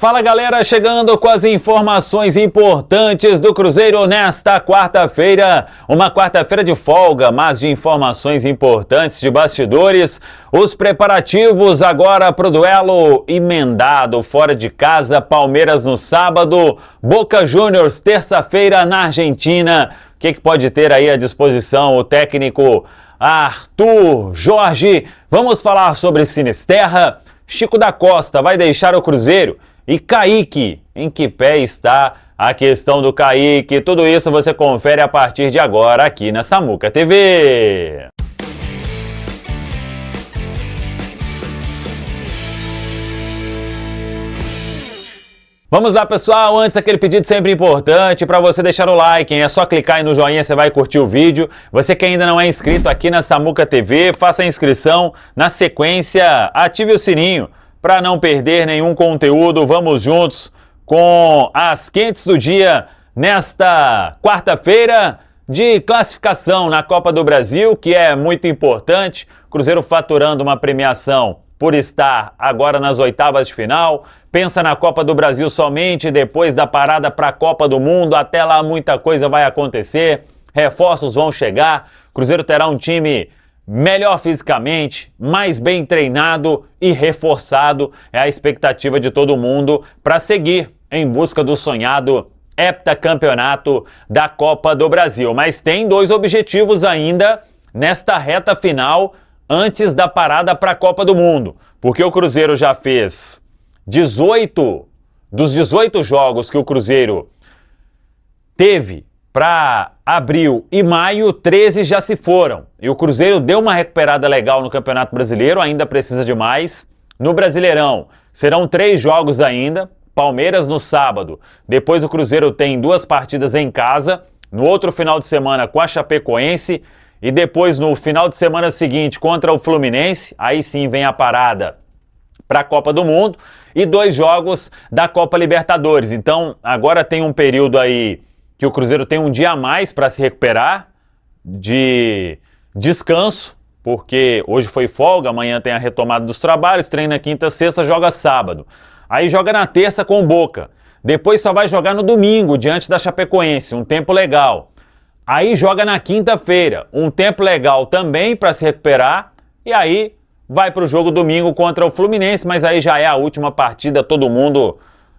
Fala galera, chegando com as informações importantes do Cruzeiro nesta quarta-feira. Uma quarta-feira de folga, mas de informações importantes de bastidores. Os preparativos agora para o duelo emendado fora de casa. Palmeiras no sábado, Boca Juniors terça-feira na Argentina. O que pode ter aí à disposição o técnico Arthur Jorge? Vamos falar sobre Sinisterra. Chico da Costa vai deixar o Cruzeiro. E Kaique, em que pé está a questão do Kaique? Tudo isso você confere a partir de agora aqui na Samuca TV. Vamos lá, pessoal, antes aquele pedido sempre importante para você deixar o like, hein? É só clicar aí no joinha, você vai curtir o vídeo. Você que ainda não é inscrito aqui na Samuca TV, faça a inscrição. Na sequência, ative o sininho para não perder nenhum conteúdo. Vamos juntos com as quentes do dia nesta quarta-feira de classificação na Copa do Brasil, que é muito importante. Cruzeiro faturando uma premiação por estar agora nas oitavas de final. Pensa na Copa do Brasil somente depois da parada para a Copa do Mundo. Até lá muita coisa vai acontecer, reforços vão chegar. Cruzeiro terá um time melhor fisicamente, mais bem treinado e reforçado. É a expectativa de todo mundo para seguir em busca do sonhado heptacampeonato da Copa do Brasil. Mas tem dois objetivos ainda nesta reta final antes da parada para a Copa do Mundo. Porque o Cruzeiro já fez 18 dos 18 jogos que o Cruzeiro teve para abril e maio, 13 já se foram. E o Cruzeiro deu uma recuperada legal no Campeonato Brasileiro, ainda precisa de mais. No Brasileirão, serão 3 jogos ainda. Palmeiras no sábado. Depois o Cruzeiro tem 2 partidas em casa. No outro final de semana com a Chapecoense. E depois no final de semana seguinte contra o Fluminense. Aí sim vem a parada para a Copa do Mundo. E 2 jogos da Copa Libertadores. Então agora tem um período aí que o Cruzeiro tem um dia a mais para se recuperar de descanso, porque hoje foi folga, amanhã tem a retomada dos trabalhos, treina quinta, sexta, joga sábado. Aí joga na terça com o Boca. Depois só vai jogar no domingo, diante da Chapecoense, um tempo legal. Aí joga na quinta-feira, um tempo legal também para se recuperar. E aí vai para o jogo domingo contra o Fluminense, mas aí já é a última partida, todo mundo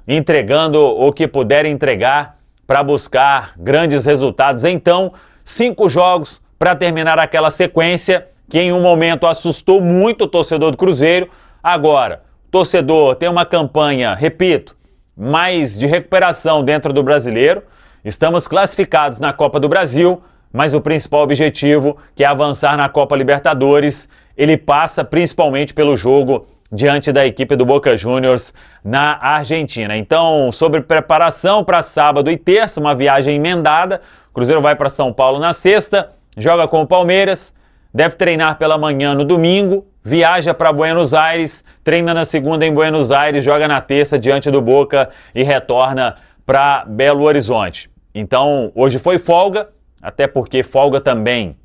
entregando o que puder entregar para buscar grandes resultados. Então, 5 jogos para terminar aquela sequência que em um momento assustou muito o torcedor do Cruzeiro. Agora, o torcedor tem uma campanha, repito, mais de recuperação dentro do Brasileiro. Estamos classificados na Copa do Brasil, mas o principal objetivo, que é avançar na Copa Libertadores, ele passa principalmente pelo jogo diante da equipe do Boca Juniors na Argentina. Então, sobre preparação para sábado e terça, uma viagem emendada. O Cruzeiro vai para São Paulo na sexta, joga com o Palmeiras, deve treinar pela manhã no domingo, viaja para Buenos Aires, treina na segunda em Buenos Aires, joga na terça diante do Boca e retorna para Belo Horizonte. Então, hoje foi folga, até porque folga também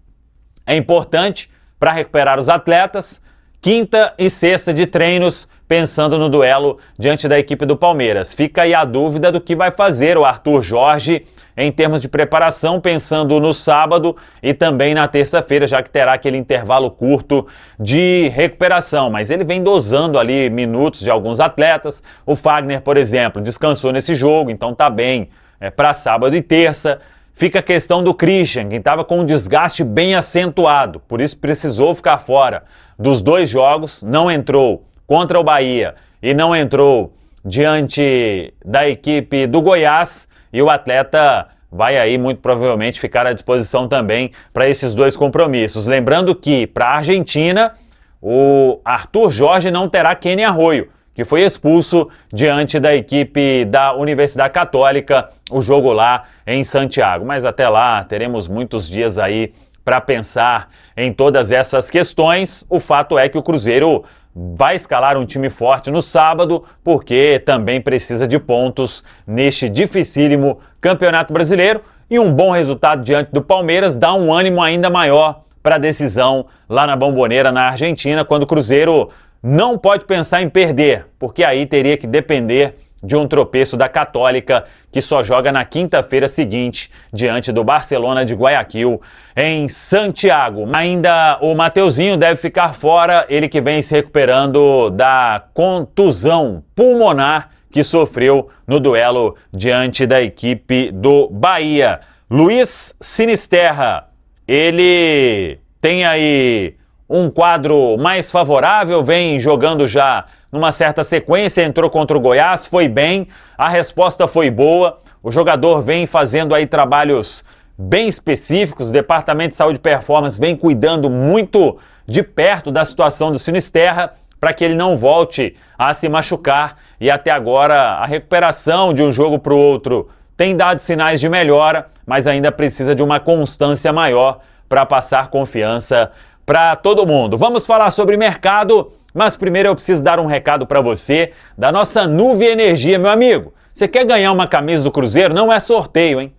é importante para recuperar os atletas. Quinta e sexta de treinos, pensando no duelo diante da equipe do Palmeiras. Fica aí a dúvida do que vai fazer o Arthur Jorge em termos de preparação, pensando no sábado e também na terça-feira, já que terá aquele intervalo curto de recuperação. Mas ele vem dosando ali minutos de alguns atletas. O Fagner, por exemplo, descansou nesse jogo, então tá bem para sábado e terça. Fica a questão do Christian, que estava com um desgaste bem acentuado, por isso precisou ficar fora dos 2 jogos, não entrou contra o Bahia e não entrou diante da equipe do Goiás, e o atleta vai aí muito provavelmente ficar à disposição também para esses 2 compromissos. Lembrando que para a Argentina, o Arthur Jorge não terá Kenny Arroyo, que foi expulso diante da equipe da Universidade Católica, o jogo lá em Santiago. Mas até lá teremos muitos dias aí para pensar em todas essas questões. O fato é que o Cruzeiro vai escalar um time forte no sábado, porque também precisa de pontos neste dificílimo Campeonato Brasileiro, e um bom resultado diante do Palmeiras dá um ânimo ainda maior para a decisão lá na Bombonera, na Argentina, quando o Cruzeiro não pode pensar em perder, porque aí teria que depender de um tropeço da Católica, que só joga na quinta-feira seguinte, diante do Barcelona de Guayaquil, em Santiago. Ainda o Mateuzinho deve ficar fora, ele que vem se recuperando da contusão pulmonar que sofreu no duelo diante da equipe do Bahia. Luiz Sinisterra, ele tem aí um quadro mais favorável, vem jogando já numa certa sequência, entrou contra o Goiás, foi bem, a resposta foi boa, o jogador vem fazendo aí trabalhos bem específicos, o Departamento de Saúde e Performance vem cuidando muito de perto da situação do Sinisterra para que ele não volte a se machucar, e até agora a recuperação de um jogo para o outro tem dado sinais de melhora, mas ainda precisa de uma constância maior para passar confiança para todo mundo. Vamos falar sobre mercado, mas primeiro eu preciso dar um recado para você da nossa Nuve Energia, meu amigo. Você quer ganhar uma camisa do Cruzeiro? Não é sorteio, hein?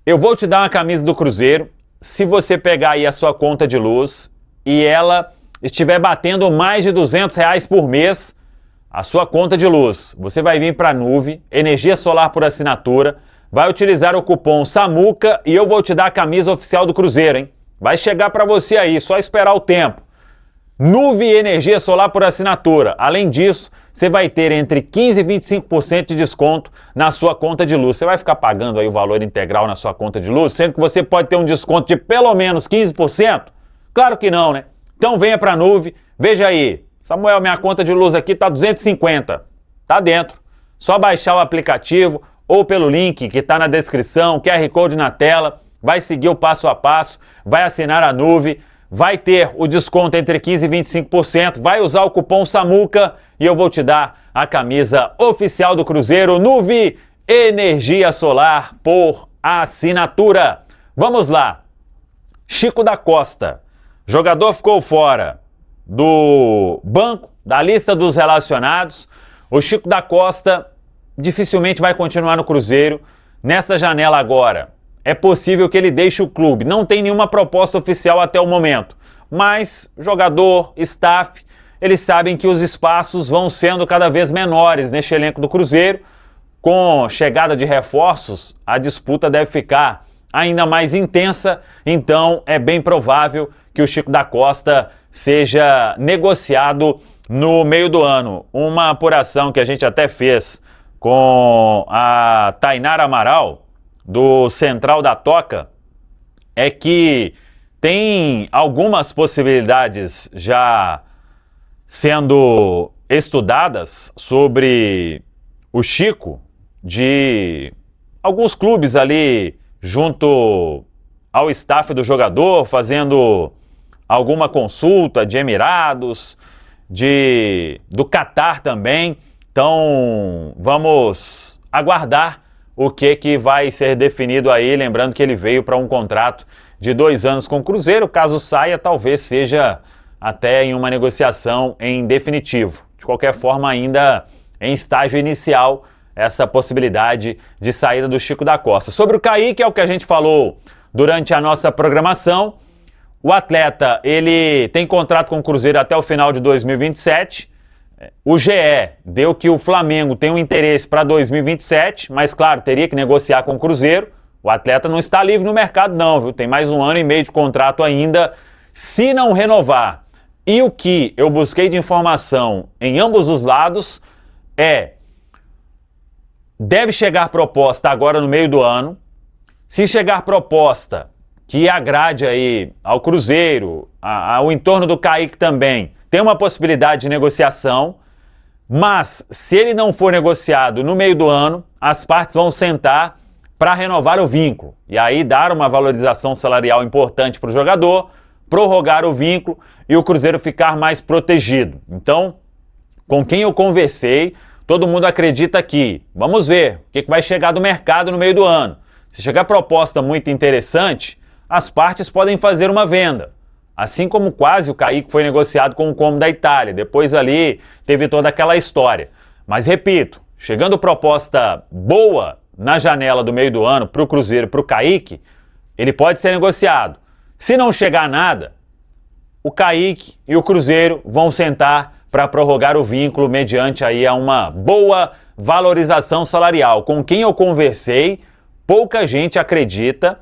Eu vou te dar uma camisa do Cruzeiro se você pegar aí a sua conta de luz e ela estiver batendo mais de R$200 por mês, a sua conta de luz. Você vai vir para a Nuve, energia solar por assinatura, vai utilizar o cupom SAMUCA e eu vou te dar a camisa oficial do Cruzeiro, hein? Vai chegar para você aí, só esperar o tempo. Nuve Energia Solar por assinatura. Além disso, você vai ter entre 15% e 25% de desconto na sua conta de luz. Você vai ficar pagando aí o valor integral na sua conta de luz, sendo que você pode ter um desconto de pelo menos 15%? Claro que não, né? Então venha para a Nuve, veja aí. Samuel, minha conta de luz aqui tá 250. Tá dentro. Só baixar o aplicativo ou pelo link que está na descrição, QR Code na tela. Vai seguir o passo a passo, vai assinar a Nuve, vai ter o desconto entre 15% e 25%, vai usar o cupom SAMUCA e eu vou te dar a camisa oficial do Cruzeiro, Nuve Energia Solar por assinatura. Vamos lá. Chico da Costa, jogador ficou fora do banco, da lista dos relacionados. O Chico da Costa dificilmente vai continuar no Cruzeiro nessa janela agora. É possível que ele deixe o clube. Não tem nenhuma proposta oficial até o momento. Mas jogador, staff, eles sabem que os espaços vão sendo cada vez menores neste elenco do Cruzeiro. Com chegada de reforços, a disputa deve ficar ainda mais intensa. Então é bem provável que o Chico da Costa seja negociado no meio do ano. Uma apuração que a gente até fez com a Tainara Amaral, do Central da Toca, é que tem algumas possibilidades já sendo estudadas sobre o Chico, de alguns clubes ali junto ao staff do jogador, fazendo alguma consulta de Emirados, do Catar também. Então vamos aguardar o que vai ser definido aí, lembrando que ele veio para um contrato de 2 anos com o Cruzeiro. Caso saia, talvez seja até em uma negociação em definitivo. De qualquer forma, ainda em estágio inicial, essa possibilidade de saída do Chico da Costa. Sobre o Kaique, é o que a gente falou durante a nossa programação. O atleta, ele tem contrato com o Cruzeiro até o final de 2027. O GE deu que o Flamengo tem um interesse para 2027, mas claro, teria que negociar com o Cruzeiro. O atleta não está livre no mercado não, viu? Tem mais 1 ano e meio de contrato ainda, se não renovar. E o que eu busquei de informação em ambos os lados é: deve chegar proposta agora no meio do ano. Se chegar proposta que agrade aí ao Cruzeiro, ao entorno do Kaique também, tem uma possibilidade de negociação, mas se ele não for negociado no meio do ano, as partes vão sentar para renovar o vínculo e aí dar uma valorização salarial importante para o jogador, prorrogar o vínculo e o Cruzeiro ficar mais protegido. Então, com quem eu conversei, todo mundo acredita que vamos ver o que vai chegar do mercado no meio do ano. Se chegar proposta muito interessante, as partes podem fazer uma venda. Assim como quase o Kaique foi negociado com o Como da Itália. Depois ali teve toda aquela história. Mas repito, chegando proposta boa na janela do meio do ano para o Cruzeiro, para o Kaique, ele pode ser negociado. Se não chegar nada, o Kaique e o Cruzeiro vão sentar para prorrogar o vínculo mediante aí a uma boa valorização salarial. Com quem eu conversei, pouca gente acredita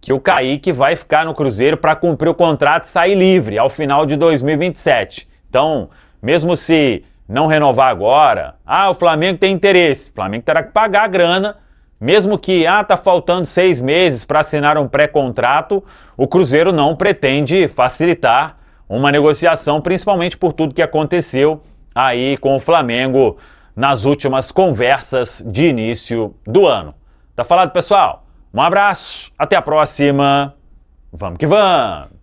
que o Kaique vai ficar no Cruzeiro para cumprir o contrato e sair livre ao final de 2027. Então, mesmo se não renovar agora, o Flamengo tem interesse, o Flamengo terá que pagar a grana, mesmo que tá faltando 6 meses para assinar um pré-contrato, o Cruzeiro não pretende facilitar uma negociação, principalmente por tudo que aconteceu aí com o Flamengo nas últimas conversas de início do ano. Tá falado, pessoal? Um abraço, até a próxima, vamos que vamos!